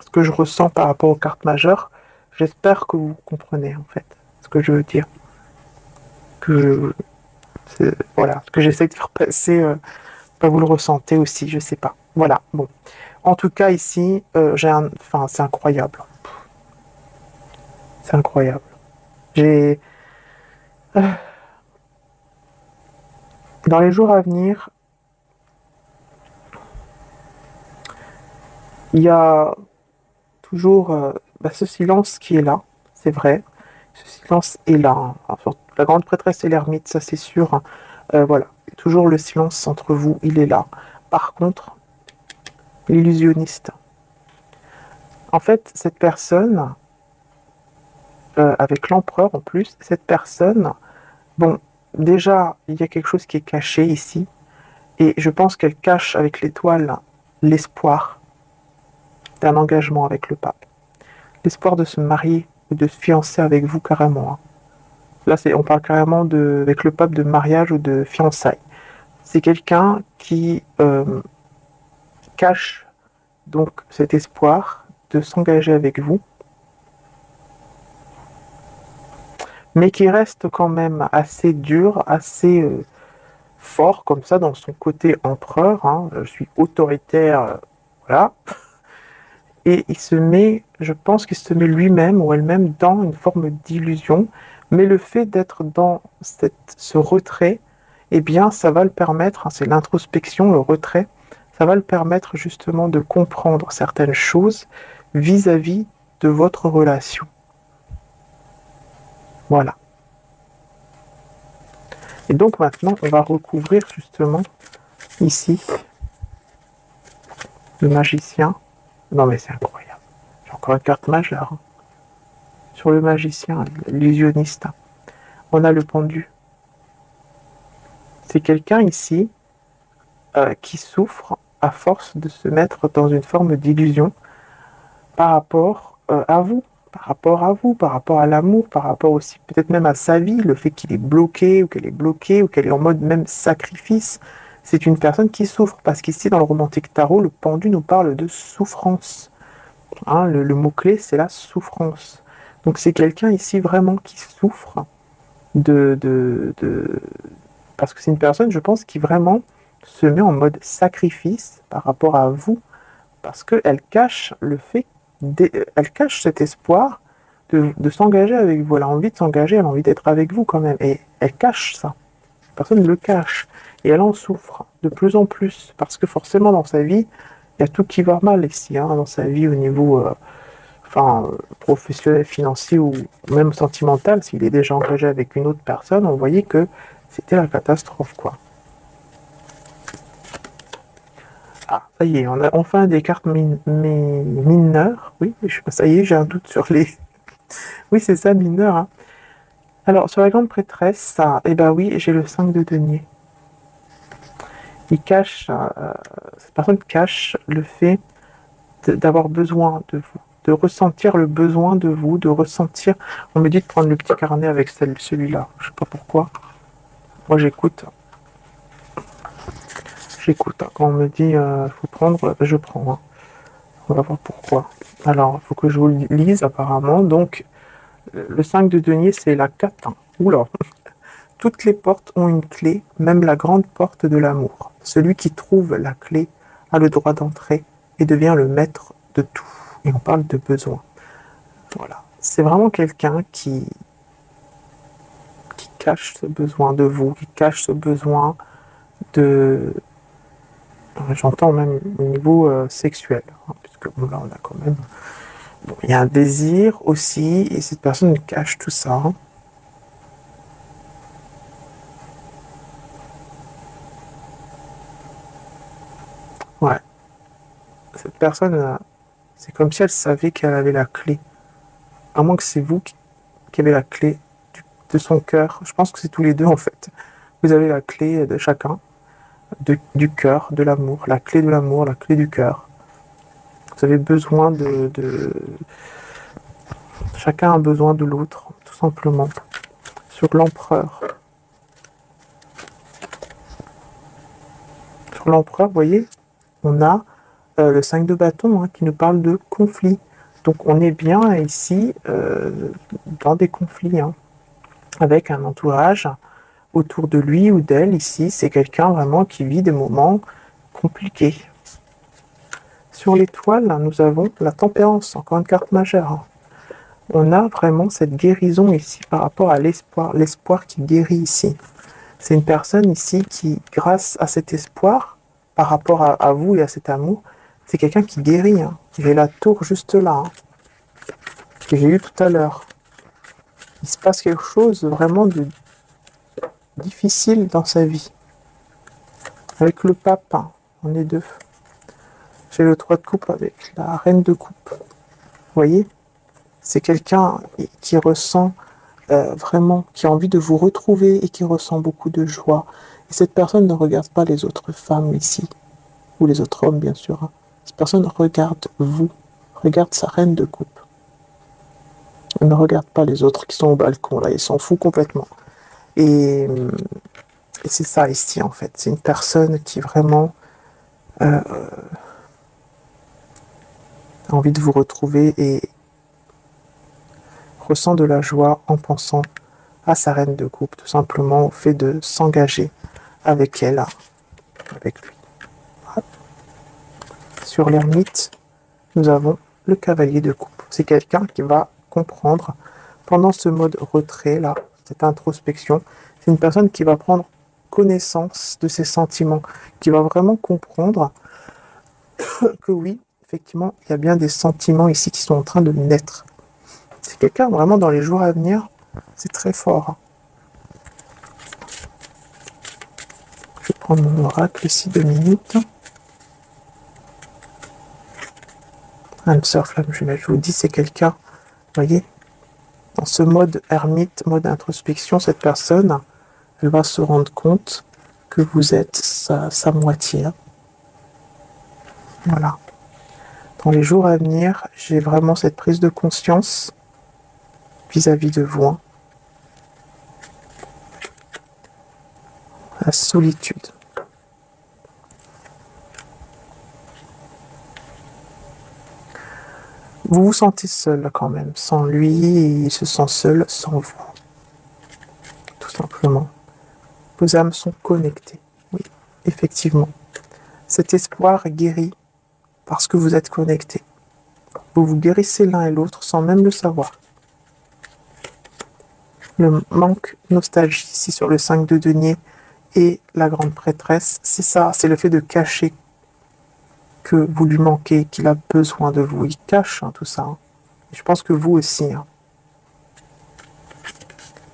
ce que je ressens par rapport aux cartes majeures. J'espère que vous comprenez, en fait, ce que je veux dire. Que voilà, ce que j'essaie de faire passer, bah, vous le ressentez aussi, je sais pas. Voilà, bon. En tout cas, ici, enfin, c'est incroyable. C'est incroyable. J'ai, dans les jours à venir, il y a toujours bah, ce silence qui est là, c'est vrai. Ce silence est là, hein. Enfin, la grande prêtresse et l'ermite, ça c'est sûr, hein. Voilà, toujours le silence entre vous, il est là. Par contre, l'illusionniste. En fait, cette personne, avec l'empereur en plus, cette personne, bon, déjà, il y a quelque chose qui est caché ici, et je pense qu'elle cache avec l'étoile l'espoir d'un engagement avec le pape. L'espoir de se marier ou de se fiancer avec vous carrément, hein. Là, on parle carrément avec le pape de mariage ou de fiançailles. C'est quelqu'un qui cache donc cet espoir de s'engager avec vous, mais qui reste quand même assez dur, assez fort comme ça dans son côté empereur, hein. Je suis autoritaire, voilà. Et il se met, je pense qu'il se met lui-même ou elle-même dans une forme d'illusion, mais le fait d'être dans ce retrait, eh bien, ça va le permettre, hein, c'est l'introspection, le retrait, ça va le permettre justement de comprendre certaines choses vis-à-vis de votre relation. Voilà. Et donc maintenant, on va recouvrir justement ici le magicien. Non mais c'est incroyable. J'ai encore une carte majeure, hein. Sur le magicien, l'illusionniste. On a le pendu. C'est quelqu'un ici qui souffre à force de se mettre dans une forme d'illusion par rapport à vous, par rapport à l'amour, par rapport aussi peut-être même à sa vie, le fait qu'il est bloqué ou qu'elle est bloquée ou qu'elle est en mode même sacrifice. C'est une personne qui souffre parce qu'ici dans le romantique tarot, le pendu nous parle de souffrance, hein. Le mot-clé, c'est la souffrance. Donc c'est quelqu'un ici vraiment qui souffre de... Parce que c'est une personne, je pense, qui vraiment se met en mode sacrifice par rapport à vous, parce qu'elle cache le fait, elle cache cet espoir de s'engager avec vous. Elle a envie de s'engager, elle a envie d'être avec vous quand même, et elle cache ça. Personne ne le cache. Et elle en souffre de plus en plus, parce que forcément dans sa vie, il y a tout qui va mal ici, hein, dans sa vie au niveau enfin, professionnel, financier ou même sentimental. S'il est déjà engagé avec une autre personne, on voyait que c'était la catastrophe, quoi. Ah, ça y est, on a enfin des cartes mineures. Oui, ça y est, j'ai un doute sur les... Oui, c'est ça, mineur, hein. Alors, sur la grande prêtresse, ça, eh ben oui, j'ai le 5 de denier. Il cache, cette personne cache le fait d'avoir besoin de vous, de ressentir le besoin de vous, de ressentir... On me dit de prendre le petit carnet avec celui-là, je sais pas pourquoi. Moi, j'écoute. J'écoute, hein. Quand on me dit faut prendre, je prends, hein. On va voir pourquoi. Alors, il faut que je vous le lise apparemment. Donc, le 5 de denier, c'est la 4. Oula. Toutes les portes ont une clé, même la grande porte de l'amour. Celui qui trouve la clé a le droit d'entrer et devient le maître de tout. Et on parle de besoin. Voilà. C'est vraiment quelqu'un qui cache ce besoin de vous, qui cache ce besoin de... J'entends même au niveau sexuel, hein, puisque bon, là, on a quand même... Bon, il y a un désir aussi, et cette personne cache tout ça, hein. Ouais. Cette personne, c'est comme si elle savait qu'elle avait la clé. À moins que c'est vous qui avez la clé de son cœur. Je pense que c'est tous les deux en fait. Vous avez la clé de chacun, du cœur, de l'amour, la clé de l'amour, la clé du cœur. Vous avez besoin chacun a besoin de l'autre, tout simplement. Sur l'empereur. Sur l'empereur, vous voyez, on a le 5 de bâton qui nous parle de conflit. Donc on est bien ici dans des conflits, avec un entourage autour de lui ou d'elle. Ici, c'est quelqu'un vraiment qui vit des moments compliqués. Sur l'étoile, nous avons la tempérance, encore une carte majeure. On a vraiment cette guérison ici par rapport à l'espoir qui guérit ici. C'est une personne ici qui, grâce à cet espoir, par rapport à vous et à cet amour, c'est quelqu'un qui guérit. J'ai la tour juste là, que j'ai eu tout à l'heure. Il se passe quelque chose vraiment de difficile dans sa vie. Avec le pape, on est deux. J'ai le 3 de coupe avec la reine de coupe. Vous voyez, c'est quelqu'un qui ressent vraiment, qui a envie de vous retrouver et qui ressent beaucoup de joie. Et cette personne ne regarde pas les autres femmes ici, ou les autres hommes bien sûr. Cette personne regarde vous, regarde sa reine de coupe. Elle ne regarde pas les autres qui sont au balcon, là, il s'en fout complètement. Et c'est ça ici en fait, c'est une personne qui vraiment a envie de vous retrouver et ressent de la joie en pensant à sa reine de coupe, tout simplement au fait de s'engager avec elle, avec lui. Sur l'ermite, nous avons le cavalier de coupe. C'est quelqu'un qui va comprendre pendant ce mode retrait là, cette introspection. C'est une personne qui va prendre connaissance de ses sentiments, qui va vraiment comprendre que oui, effectivement, il y a bien des sentiments ici qui sont en train de naître. C'est quelqu'un vraiment dans les jours à venir, c'est très fort. Je vais prendre mon oracle ici 2 minutes. Âme sœur flamme jumelle, je vous dis, c'est quelqu'un, vous voyez, dans ce mode ermite, mode introspection, cette personne, elle va se rendre compte que vous êtes sa moitié. Voilà. Dans les jours à venir, j'ai vraiment cette prise de conscience vis-à-vis de vous. La solitude. Vous vous sentez seul quand même, sans lui, et il se sent seul sans vous. Tout simplement. Vos âmes sont connectées. Oui, effectivement. Cet espoir guérit parce que vous êtes connectés. Vous vous guérissez l'un et l'autre sans même le savoir. Le manque nostalgie ici sur le 5 de denier et la grande prêtresse, c'est ça, c'est le fait de cacher que vous lui manquez, qu'il a besoin de vous. Il cache tout ça. Et je pense que vous aussi.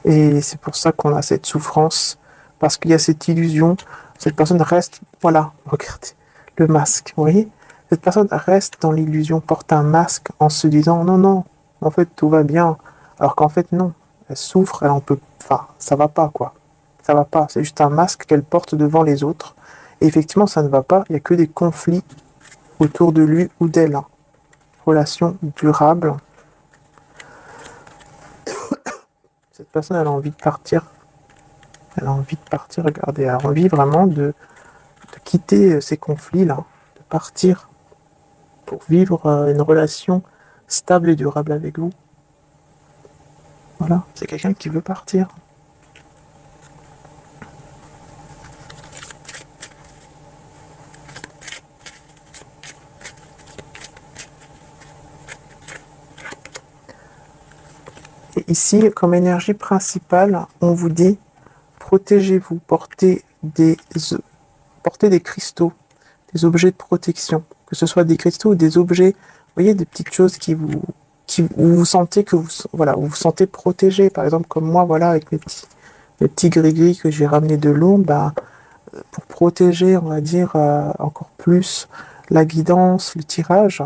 Et c'est pour ça qu'on a cette souffrance, parce qu'il y a cette illusion. Cette personne reste, voilà, regardez, le masque, vous voyez. Cette personne reste dans l'illusion, porte un masque en se disant non, non, en fait tout va bien. Alors qu'en fait non, elle souffre, elle en peut, enfin, ça va pas quoi. Ça va pas, c'est juste un masque qu'elle porte devant les autres. Et effectivement, ça ne va pas, il n'y a que des conflits autour de lui ou d'elle. Relation durable. Cette personne, elle a envie de partir. Elle a envie de partir, regardez, elle a envie vraiment de quitter ces conflits-là, de partir pour vivre une relation stable et durable avec vous. Voilà, c'est quelqu'un qui veut partir. Et ici, comme énergie principale, on vous dit protégez-vous, portez des cristaux, des objets de protection, que ce soit des cristaux ou des objets, vous voyez, des petites choses où vous sentez que voilà, où vous sentez protégé. Par exemple, comme moi, voilà, avec mes petits gris-gris que j'ai ramenés de Londres, pour protéger, on va dire, encore plus la guidance, le tirage,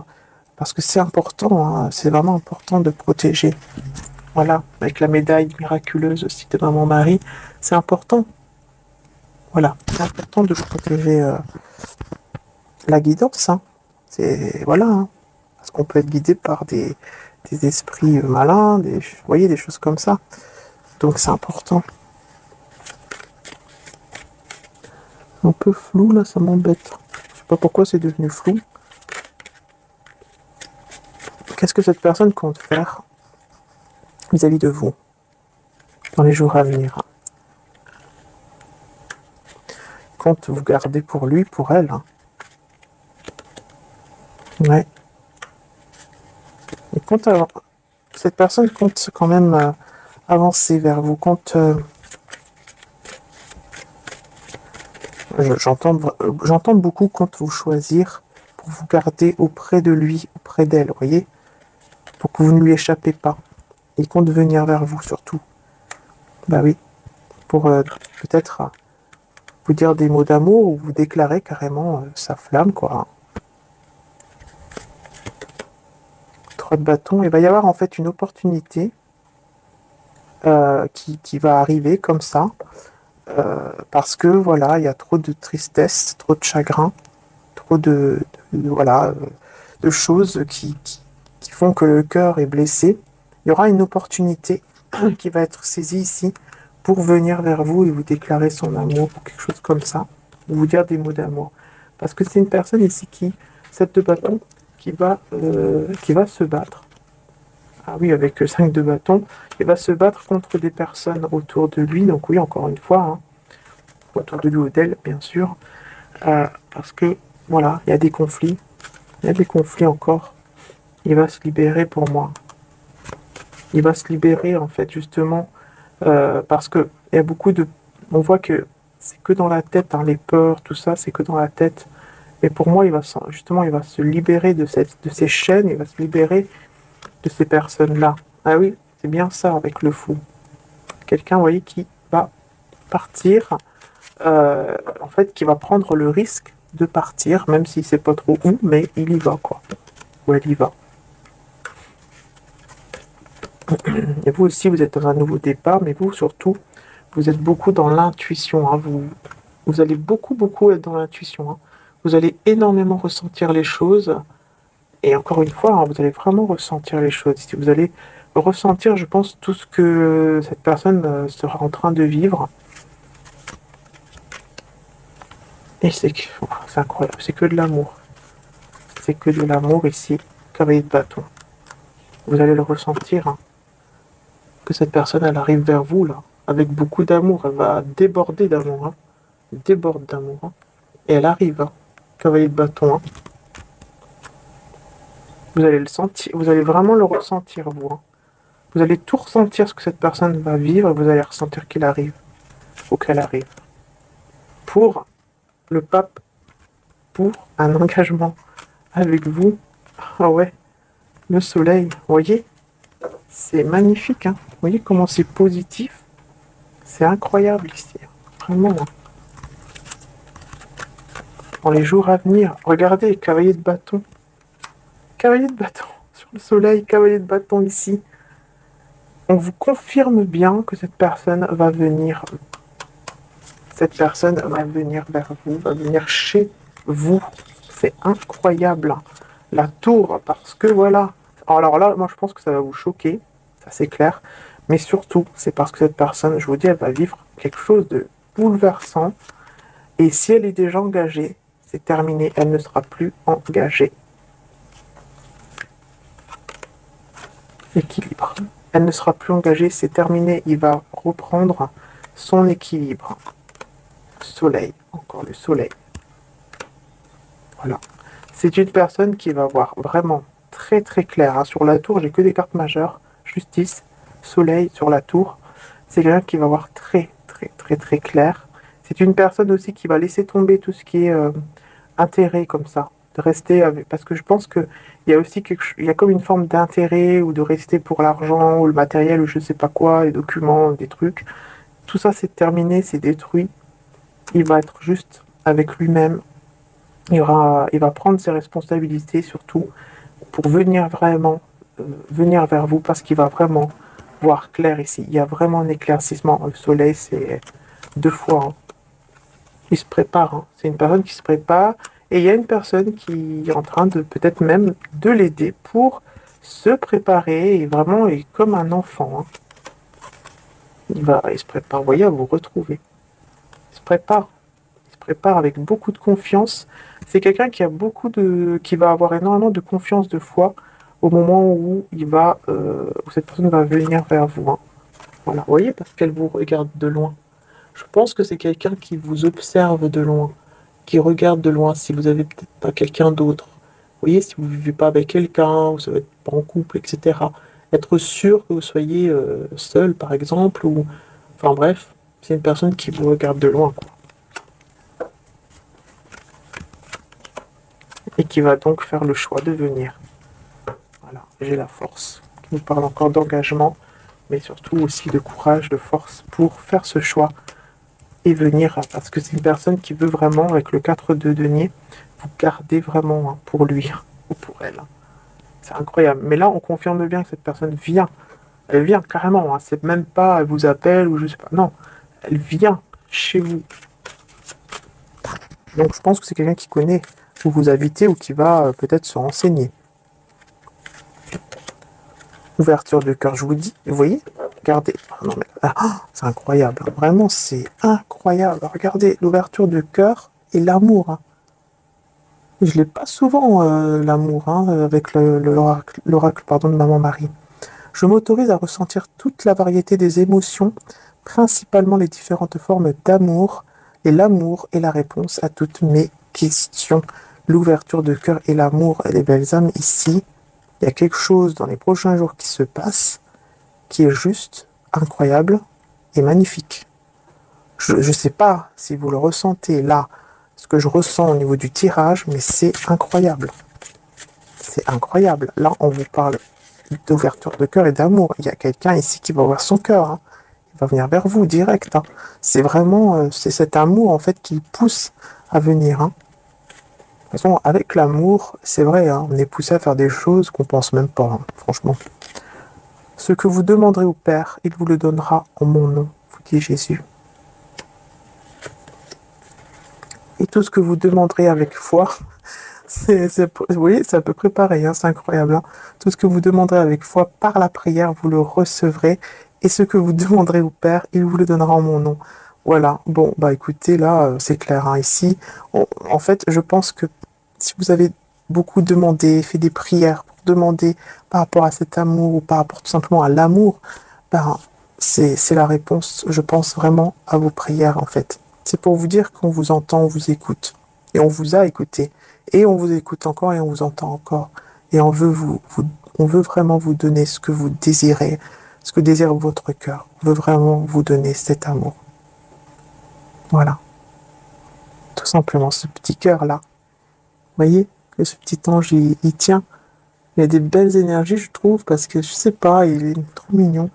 parce que c'est important, c'est vraiment important de protéger. Voilà, avec la médaille miraculeuse aussi de Maman Marie, c'est important. Voilà, c'est important de protéger la guidance. C'est voilà, parce qu'on peut être guidé par des esprits malins, vous voyez, des choses comme ça. Donc c'est important. Un peu flou, là, ça m'embête. Je sais pas pourquoi c'est devenu flou. Qu'est-ce que cette personne compte faire vis-à-vis de vous dans les jours à venir? Compte vous garder pour lui, pour elle. Ouais. Et cette personne compte quand même avancer vers vous. J'entends beaucoup compte vous choisir pour vous garder auprès de lui, auprès d'elle, vous voyez, pour que vous ne lui échappez pas. Il compte venir vers vous surtout. Bah oui, pour peut-être vous dire des mots d'amour ou vous déclarer carrément sa flamme, quoi. 3 de bâton, il va y avoir en fait une opportunité qui va arriver comme ça, parce que voilà, il y a trop de tristesse, trop de chagrin, trop voilà, de choses qui font que le cœur est blessé. Il y aura une opportunité qui va être saisie ici pour venir vers vous et vous déclarer son amour ou quelque chose comme ça, ou vous dire des mots d'amour. Parce que c'est une personne ici cette de bâton, qui va se battre. Ah oui, avec 5 de bâton, il va se battre contre des personnes autour de lui. Donc oui, encore une fois, hein, autour de lui ou d'elle, bien sûr. Parce que, voilà, il y a des conflits. Il y a des conflits encore. Il va se libérer pour moi. Il va se libérer, en fait, justement, parce que il y a beaucoup de... On voit que c'est que dans la tête, hein, les peurs, tout ça, c'est que dans la tête. Mais pour moi, justement, il va se libérer de ces chaînes, il va se libérer de ces personnes-là. Ah oui, c'est bien ça avec le fou. Quelqu'un, vous voyez, qui va partir, en fait, qui va prendre le risque de partir, même s'il sait pas trop où, mais il y va, quoi. Ou elle y va. Et vous aussi, vous êtes dans un nouveau départ, mais vous, surtout, vous êtes beaucoup dans l'intuition. Hein. Vous allez beaucoup, beaucoup être dans l'intuition. Hein. Vous allez énormément ressentir les choses. Et encore une fois, hein, vous allez vraiment ressentir les choses. Si vous allez ressentir, je pense, tout ce que cette personne sera en train de vivre. Et c'est incroyable, c'est que de l'amour. C'est que de l'amour ici, cavalier de bâton. Vous allez le ressentir, hein, que cette personne, elle arrive vers vous, là, avec beaucoup d'amour. Elle va déborder d'amour, hein. Elle déborde d'amour. Hein. Et elle arrive, hein, cavalier de bâton. Hein. Vous allez le sentir, vous allez vraiment le ressentir, vous. Hein. Vous allez tout ressentir ce que cette personne va vivre et vous allez ressentir qu'il arrive, ou qu'elle arrive. Pour le pape, pour un engagement avec vous. Ah ouais, le soleil, vous voyez, c'est magnifique. Hein. Vous voyez comment c'est positif. C'est incroyable ici. Vraiment. Hein. Dans les jours à venir, regardez, cavalier de bâton. Cavalier de bâton sur le soleil, cavalier de bâton ici. On vous confirme bien que cette personne va venir. Cette personne va venir vers vous, va venir chez vous. C'est incroyable. La tour, parce que voilà. Alors là, moi je pense que ça va vous choquer, ça c'est clair. Mais surtout, c'est parce que cette personne, je vous dis, elle va vivre quelque chose de bouleversant. Et si elle est déjà engagée, c'est terminé, elle ne sera plus engagée. Équilibre. Elle ne sera plus engagée, c'est terminé, il va reprendre son équilibre. Soleil, encore le soleil. Voilà. C'est une personne qui va voir vraiment très très clair. Hein. Sur la tour, j'ai que des cartes majeures. Justice, soleil sur la tour. C'est quelqu'un qui va voir très très très très clair. C'est une personne aussi qui va laisser tomber tout ce qui est intérêt comme ça. De rester avec... Parce que je pense qu'il y a aussi il y a comme une forme d'intérêt ou de rester pour l'argent ou le matériel ou je sais pas quoi, les documents, des trucs. Tout ça c'est terminé, c'est détruit. Il va être juste avec lui-même. Il va prendre ses responsabilités surtout pour venir vraiment, venir vers vous parce qu'il va vraiment voir clair ici. Il y a vraiment un éclaircissement. Le soleil, c'est 2 fois. Hein. Il se prépare. Hein. C'est une personne qui se prépare et il y a une personne qui est en train de peut-être même de l'aider pour se préparer et vraiment est comme un enfant. Hein. Il se prépare, vous voyez, à vous retrouver. Il se prépare prépare avec beaucoup de confiance. C'est quelqu'un qui va avoir énormément de confiance, de foi au moment où cette personne va venir vers vous, hein. Voilà, vous voyez, parce qu'elle vous regarde de loin. Je pense que c'est quelqu'un qui vous observe de loin, qui regarde de loin si vous avez peut-être pas quelqu'un d'autre. Vous voyez, si vous vivez pas avec quelqu'un, ou si vous n'êtes pas en couple, etc. Être sûr que vous soyez seul, par exemple, ou... Enfin bref, c'est une personne qui vous regarde de loin, quoi. Et qui va donc faire le choix de venir. Voilà, j'ai la force. Qui nous parle encore d'engagement, mais surtout aussi de courage, de force pour faire ce choix et venir, parce que c'est une personne qui veut vraiment, avec le 4 de denier, vous garder vraiment, hein, pour lui, hein, ou pour elle, hein. C'est incroyable. Mais là, on confirme bien que cette personne vient. Elle vient carrément, hein. C'est même pas elle vous appelle ou je sais pas. Non, elle vient chez vous. Donc je pense que c'est quelqu'un qui connaît où vous habitez ou qui va peut-être se renseigner. Ouverture de cœur, je vous dis, vous voyez? Regardez. Ah, non, mais, c'est incroyable, hein. Vraiment, c'est incroyable. Regardez l'ouverture de cœur et l'amour, hein. Je l'ai pas souvent, l'amour, hein, avec l'oracle, pardon, de Maman Marie. Je m'autorise à ressentir toute la variété des émotions, principalement les différentes formes d'amour, et l'amour est la réponse à toutes mes questions. L'ouverture de cœur et l'amour et les belles âmes ici, il y a quelque chose dans les prochains jours qui se passe, qui est juste incroyable et magnifique. Je ne sais pas si vous le ressentez là, ce que je ressens au niveau du tirage, mais c'est incroyable. C'est incroyable. Là, on vous parle d'ouverture de cœur et d'amour. Il y a quelqu'un ici qui va ouvrir son cœur, hein. Il va venir vers vous direct, hein. C'est vraiment c'est cet amour en fait qui pousse à venir, hein. De toute façon, avec l'amour, c'est vrai, hein, on est poussé à faire des choses qu'on pense même pas, hein, franchement. Ce que vous demanderez au Père, il vous le donnera en mon nom, vous dit Jésus. Et tout ce que vous demanderez avec foi, vous voyez, c'est à peu près pareil, hein, c'est incroyable, hein. Tout ce que vous demanderez avec foi par la prière, vous le recevrez. Et ce que vous demanderez au Père, il vous le donnera en mon nom. Voilà, bon, bah écoutez, là, c'est clair, hein, ici. En fait, je pense que si vous avez beaucoup demandé, fait des prières pour demander par rapport à cet amour ou par rapport tout simplement à l'amour, ben, c'est la réponse, je pense vraiment à vos prières, en fait. C'est pour vous dire qu'on vous entend, on vous écoute. Et on vous a écouté. Et on vous écoute encore et on vous entend encore. Et on veut vraiment vous donner ce que vous désirez, ce que désire votre cœur. On veut vraiment vous donner cet amour. Voilà. Tout simplement, ce petit cœur-là. Vous voyez que ce petit ange, il tient. Il a des belles énergies, je trouve, parce que je sais pas, il est trop mignon.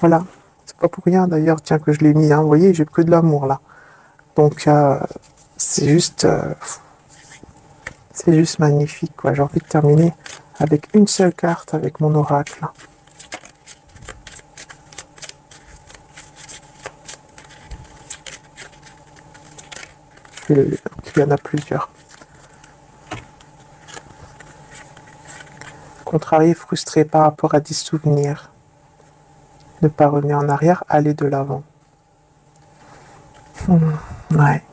Voilà. C'est pas pour rien d'ailleurs, tiens, que je l'ai mis, hein. Vous voyez, j'ai que de l'amour là. Donc, c'est juste, c'est juste magnifique, quoi. J'ai envie de terminer avec une seule carte, avec mon oracle. Il y en a plusieurs. Contrarié, frustré par rapport à des souvenirs. Ne pas revenir en arrière, aller de l'avant. Ouais.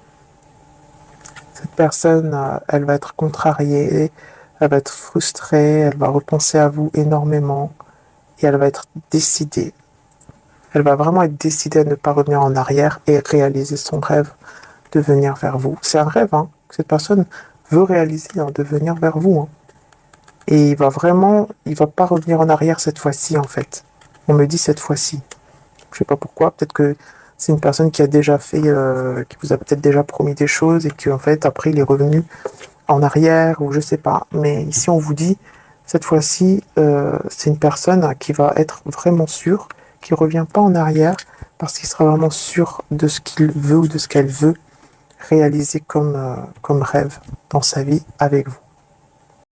Cette personne, elle va être contrariée, elle va être frustrée, elle va repenser à vous énormément et elle va être décidée. Elle va vraiment être décidée à ne pas revenir en arrière et réaliser son rêve de venir vers vous. C'est un rêve, hein, que cette personne veut réaliser, hein, de venir vers vous, hein. Et il va pas revenir en arrière cette fois-ci, en fait. On me dit cette fois-ci. Je sais pas pourquoi, peut-être que c'est une personne qui a déjà fait, qui vous a peut-être déjà promis des choses et qu'en fait, après, il est revenu en arrière ou je sais pas. Mais ici, on vous dit, cette fois-ci, c'est une personne qui va être vraiment sûre, qui revient pas en arrière parce qu'il sera vraiment sûr de ce qu'il veut ou de ce qu'elle veut réaliser comme rêve dans sa vie avec vous.